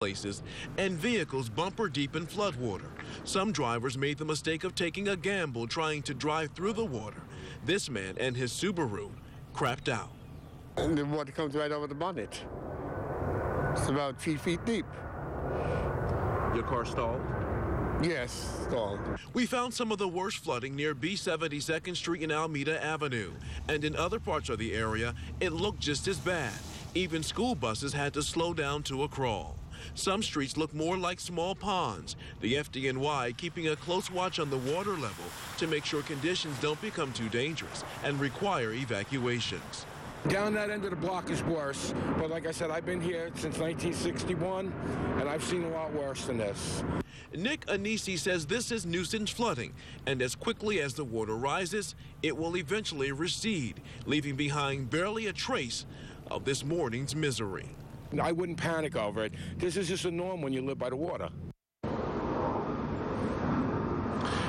places and vehicles bumper deep in floodwater. Some drivers made the mistake of taking a gamble trying to drive through the water. This man and his Subaru crapped out. And the water comes right over the bonnet. It's about 3 feet deep. Your car stalled? Yes, stalled. We found some of the worst flooding near B72nd Street and Alameda Avenue. And in other parts of the area, it looked just as bad. Even school buses had to slow down to a crawl. Some streets look more like small ponds. The FDNY keeping a close watch on the water level to make sure conditions don't become too dangerous and require evacuations. Down that end of the block is worse, but like I said, I've been here since 1961, and I've seen a lot worse than this. Nick Anisi says this is nuisance flooding, and as quickly as the water rises, it will eventually recede, leaving behind barely a trace of this morning's misery. I wouldn't panic over it. This is just a norm when you live by the water.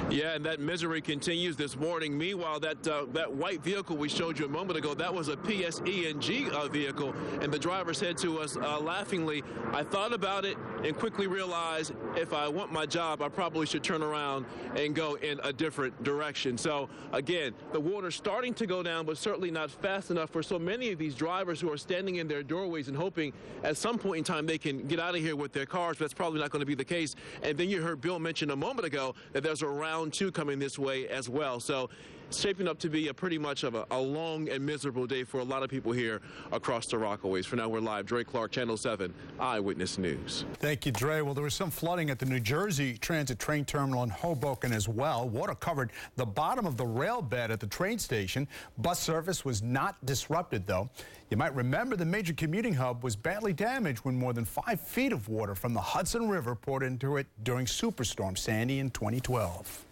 Yeah, and that misery continues this morning. Meanwhile, that white vehicle we showed you a moment ago, that was a PSE&G vehicle, and the driver said to us laughingly, I thought about it and quickly realized if I want my job, I probably should turn around and go in a different direction. So, again, the water's starting to go down, but certainly not fast enough for so many of these drivers who are standing in their doorways and hoping at some point in time they can get out of here with their cars, but that's probably not going to be the case. And then you heard Bill mention a moment ago that there's a round two coming this way as well. So it's shaping up to be pretty much of a long and miserable day for a lot of people here across the Rockaways. For now, we're live. Dre Clark, Channel 7 Eyewitness News. Thank you, Dre. Well, there was some flooding at the New Jersey Transit train terminal in Hoboken as well. Water covered the bottom of the rail bed at the train station. Bus service was not disrupted, though. You might remember the major commuting hub was badly damaged when more than 5 feet of water from the Hudson River poured into it during Superstorm Sandy in 2012.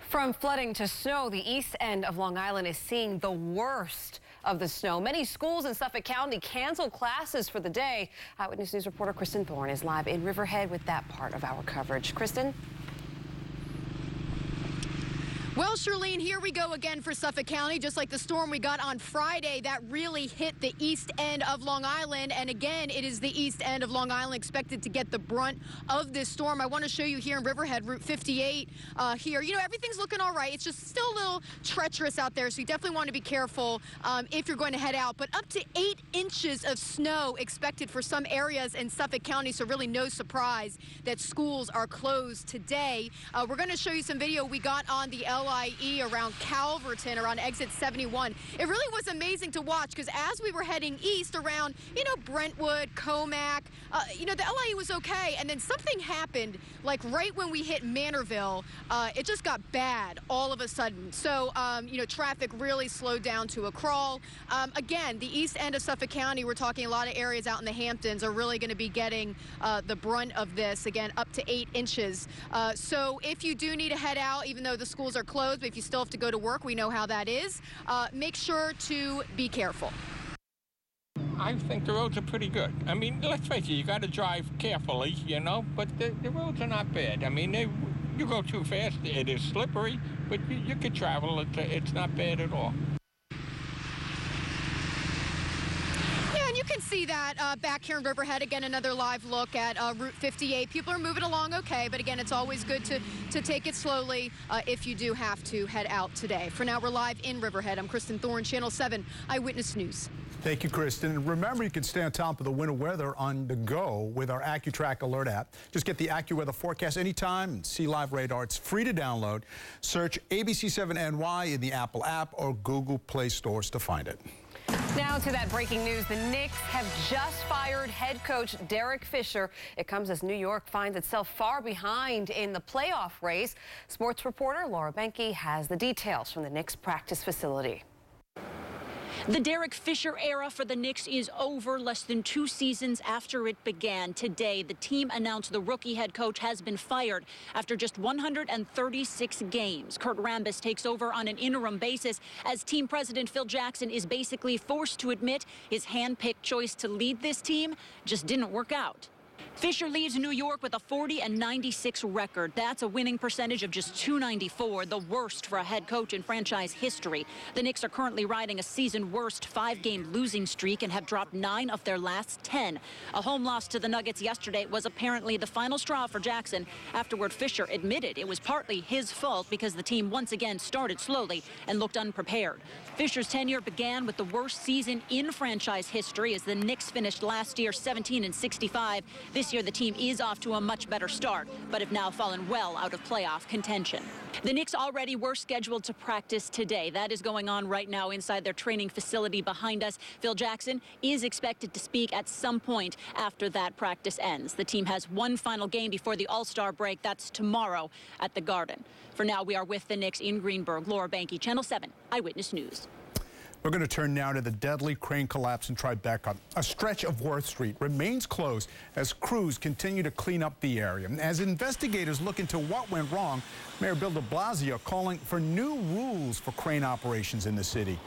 From flooding to snow, the east end of Long Island is seeing the worst of the snow. Many schools in Suffolk County canceled classes for the day. Eyewitness News reporter Kristen Thorne is live in Riverhead with that part of our coverage. Kristen? Well, Charlene, here we go again for Suffolk County, just like the storm we got on Friday that really hit the east end of Long Island. And again, it is the east end of Long Island expected to get the brunt of this storm. I want to show you here in Riverhead, Route 58 here. You know, everything's looking all right. It's just still a little treacherous out there, so you definitely want to be careful if you're going to head out. But up to 8 inches of snow expected for some areas in Suffolk County, so really no surprise that schools are closed today. We're going to show you some video we got on the LIE around Calverton, around exit 71. It really was amazing to watch because as we were heading east around, you know, Brentwood, Comac, you know, the LIE was okay. And then something happened, like right when we hit Manorville, it just got bad all of a sudden. So, you know, traffic really slowed down to a crawl. Again, the east end of Suffolk County, we're talking a lot of areas out in the Hamptons are really going to be getting the brunt of this, again, up to 8 inches. So if you do need to head out, even though the schools are closed, but if you still have to go to work, we know how that is. Make sure to be careful. I think the roads are pretty good. I mean, let's face it, you got to drive carefully, you know, but the roads are not bad. I mean, you go too fast, it is slippery, but you could travel. It's not bad at all. You can see that back here in Riverhead. Again, another live look at Route 58. People are moving along okay, but again, it's always good to take it slowly if you do have to head out today. For now, we're live in Riverhead. I'm Kristen Thorne, Channel 7 Eyewitness News. Thank you, Kristen. And remember, you can stay on top of the winter weather on the go with our AccuTrack Alert app. Just get the AccuWeather forecast anytime and see live radar. It's free to download. Search ABC7NY in the Apple app or Google Play stores to find it. Now to that breaking news. The Knicks have just fired head coach Derek Fisher. It comes as New York finds itself far behind in the playoff race. Sports reporter Laura Benke has the details from the Knicks practice facility. The Derek Fisher era for the Knicks is over less than 2 seasons after it began. Today, the team announced the rookie head coach has been fired after just 136 games. Kurt Rambis takes over on an interim basis as team president Phil Jackson is basically forced to admit his hand-picked choice to lead this team just didn't work out. Fisher leaves New York with a 40-96 record. That's a winning percentage of just .294, the worst for a head coach in franchise history. The Knicks are currently riding a season-worst 5-game losing streak and have dropped 9 of their last 10. A home loss to the Nuggets yesterday was apparently the final straw for Jackson. Afterward, Fisher admitted it was partly his fault because the team once again started slowly and looked unprepared. Fisher's tenure began with the worst season in franchise history as the Knicks finished last year 17-65. This year, the team is off to a much better start, but have now fallen well out of playoff contention. The Knicks already were scheduled to practice today. That is going on right now inside their training facility behind us. Phil Jackson is expected to speak at some point after that practice ends. The team has one final game before the All-Star break. That's tomorrow at the Garden. For now, we are with the Knicks in Greenberg. Laura Banky, Channel 7 Eyewitness News. We're going to turn now to the deadly crane collapse in Tribeca. A stretch of Worth Street remains closed as crews continue to clean up the area. As investigators look into what went wrong, Mayor Bill de Blasio calling for new rules for crane operations in the city.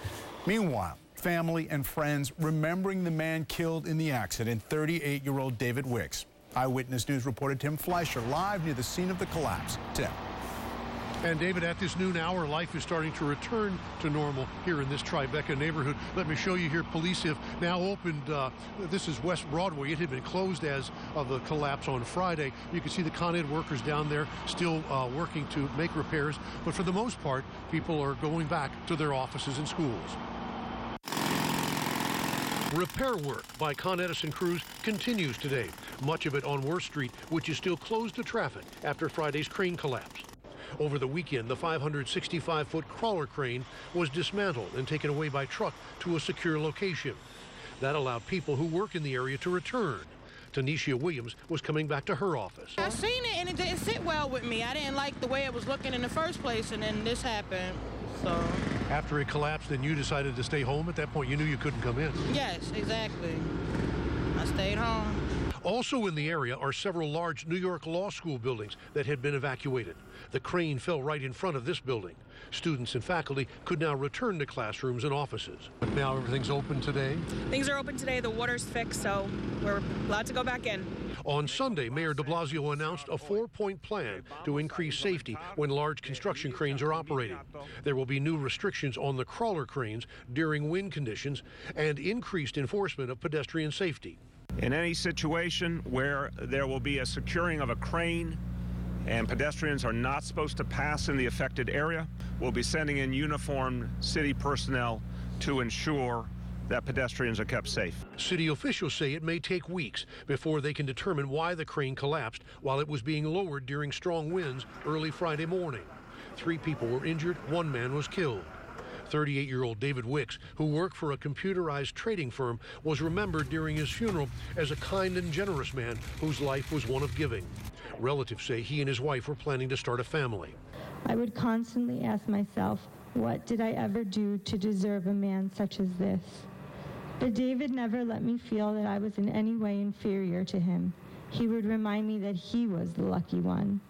Meanwhile, family and friends remembering the man killed in the accident, 38-year-old David Wicks. Eyewitness News reporter Tim Fleischer live near the scene of the collapse. Tim. And David, at this noon hour, life is starting to return to normal here in this Tribeca neighborhood. Let me show you here, police have now opened, this is West Broadway. It had been closed as of the collapse on Friday. You can see the Con Ed workers down there still working to make repairs. But for the most part, people are going back to their offices and schools. Repair work by Con Edison crews continues today, much of it on Worth Street, which is still closed to traffic after Friday's crane collapse. Over the weekend, the 565-foot crawler crane was dismantled and taken away by truck to a secure location. That allowed people who work in the area to return. Tanisha Williams was coming back to her office. I seen it and it didn't sit well with me. I didn't like the way it was looking in the first place, and then this happened. So after it collapsed, then you decided to stay home. At that point, you knew you couldn't come in. Yes, exactly. I stayed home. Also in the area are several large New York law school buildings that had been evacuated. The crane fell right in front of this building. Students and faculty could now return to classrooms and offices. But now everything's open today? Things are open today. The water's fixed, so we're allowed to go back in. On Sunday, Mayor de Blasio announced a 4-point plan to increase safety when large construction cranes are operating. There will be new restrictions on the crawler cranes during wind conditions and increased enforcement of pedestrian safety. In any situation where there will be a securing of a crane and pedestrians are not supposed to pass in the affected area, we'll be sending in uniformed city personnel to ensure that pedestrians are kept safe. City officials say it may take weeks before they can determine why the crane collapsed while it was being lowered during strong winds early Friday morning. 3 people were injured, 1 man was killed. 38-year-old David Wicks, who worked for a computerized trading firm, was remembered during his funeral as a kind and generous man whose life was one of giving. Relatives say he and his wife were planning to start a family. I would constantly ask myself, what did I ever do to deserve a man such as this? But David never let me feel that I was in any way inferior to him. He would remind me that he was the lucky one.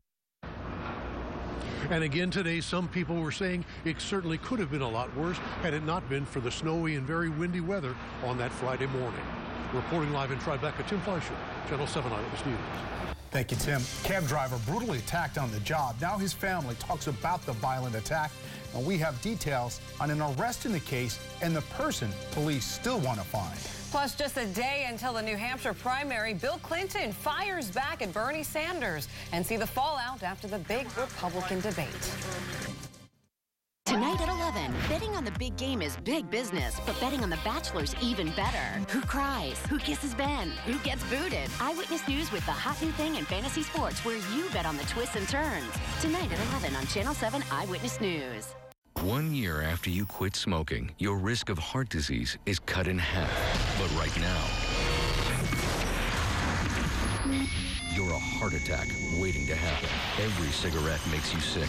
And again today, some people were saying it certainly could have been a lot worse had it not been for the snowy and very windy weather on that Friday morning. Reporting live in Tribeca, Tim Fleischer, Channel 7 Eyewitness News. Thank you, Tim. Cab driver brutally attacked on the job. Now his family talks about the violent attack, and we have details on an arrest in the case and the person police still want to find. Plus, just a day until the New Hampshire primary, Bill Clinton fires back at Bernie Sanders, and see the fallout after the big Republican debate. Tonight at 11, betting on the big game is big business, but betting on The Bachelor's even better. Who cries? Who kisses Ben? Who gets booted? Eyewitness News with the hot new thing in fantasy sports where you bet on the twists and turns. Tonight at 11 on Channel 7 Eyewitness News. 1 year after you quit smoking, your risk of heart disease is cut in half. But right now, you're a heart attack waiting to happen. Every cigarette makes you sick.